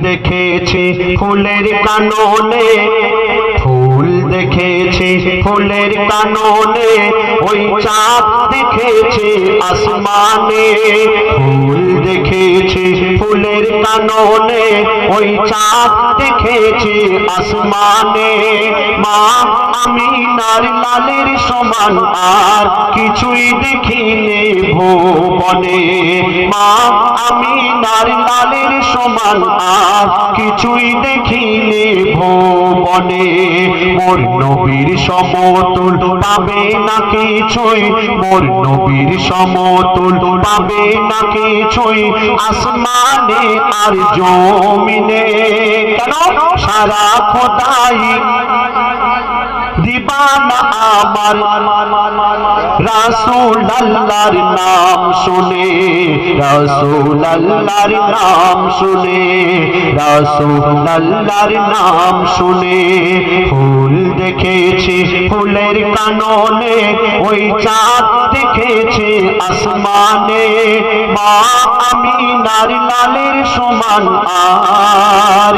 দেখেছি ফুলের কাননে, ফুল দেখেছি ফুলের কাননে, ওই চাঁদ দেখেছি আসমানে। ফুল দেখেছি ফুলের কাননে, ওই চাঁদ দেখেছি আসমানে। মা আমিনার লালের সমান আর কিছুই দেখিনি ভুবনে। মা আমিনার লালের সমান আর কিছুই দেখিনি ভুবনে। মোর নবীর সমতুল পাবে না কিছুই, মোর নবীর সমতুল পাবে না কিছুই আসমানে আর জমিনে। কেন? সারা খোদাই দিবানা আমার রাসূল আল্লাহর নাম শুনে, রাসূল আল্লাহর নাম শুনে, রাসূল আল্লাহর নাম শুনে। ফুল দেখেছি ফুলের কাননে, ওই চাঁদ দেখেছি আসমানে। মা আমিনার লালের সমান আর